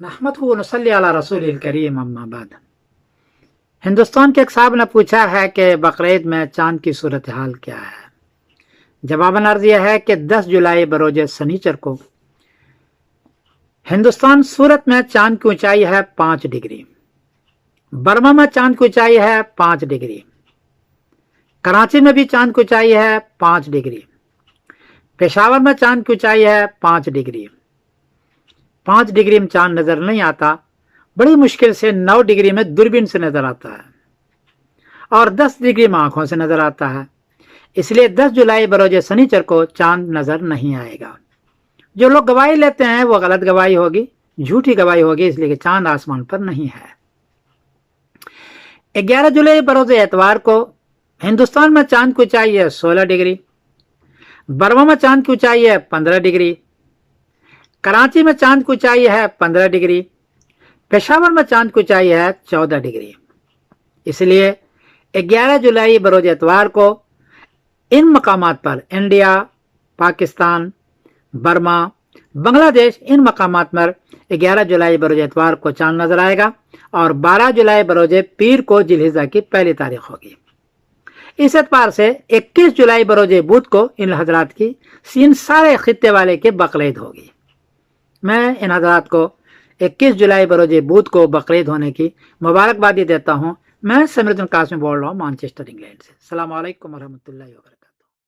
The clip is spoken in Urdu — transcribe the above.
نحمدہ و نصلی علی رسول الکریم اما بعد۔ ہندوستان کے ایک صاحب نے پوچھا ہے کہ بقرعید میں چاند کی صورتحال کیا ہے۔ جواباً عرض یہ ہے کہ 10 جولائی بروز سنیچر کو ہندوستان سورت میں چاند کی اونچائی ہے 5 ڈگری، برما میں چاند کی اونچائی ہے 5 ڈگری، کراچی میں بھی چاند کی اونچائی ہے 5 ڈگری، پشاور میں چاند کی اونچائی ہے 5 ڈگری۔ 5 ڈگری میں چاند نظر نہیں آتا، بڑی مشکل سے 9 ڈگری میں دوربین سے نظر آتا ہے اور 10 ڈگری میں آنکھوں سے نظر آتا ہے۔ اس لیے 10 جولائی بروز سنیچر کو چاند نظر نہیں آئے گا۔ جو لوگ گواہی لیتے ہیں وہ غلط گواہی ہوگی، جھوٹی گواہی ہوگی، اس لیے کہ چاند آسمان پر نہیں ہے۔ 11 جولائی بروز اتوار کو ہندوستان میں چاند کی اونچائی ہے 16 ڈگری، برما میں چاند کی اونچائی ہے 15 ڈگری، کراچی میں چاند کی اونچائی ہے 15 ڈگری، پشاور میں چاند کی اونچائی ہے 14 ڈگری۔ اس لیے 11 جولائی بروز اتوار کو ان مقامات پر انڈیا، پاکستان، برما، بنگلہ دیش، ان مقامات پر 11 جولائی بروز اتوار کو چاند نظر آئے گا اور 12 جولائی بروز پیر کو ذی الحجہ کی پہلی تاریخ ہوگی۔ اس اعتبار سے 21 جولائی بروز بدھ کو ان حضرات کی ان سارے خطے والے کے بقرعید ہوگی۔ میں ان حضرات کو 21 جولائی بروز بدھ کو بقرعید ہونے کی مبارکبادی دیتا ہوں۔ میں سمیر الدین قاسمی بول رہا ہوں مانچسٹر انگلینڈ سے۔ السلام علیکم ورحمۃ اللہ وبرکاتہ۔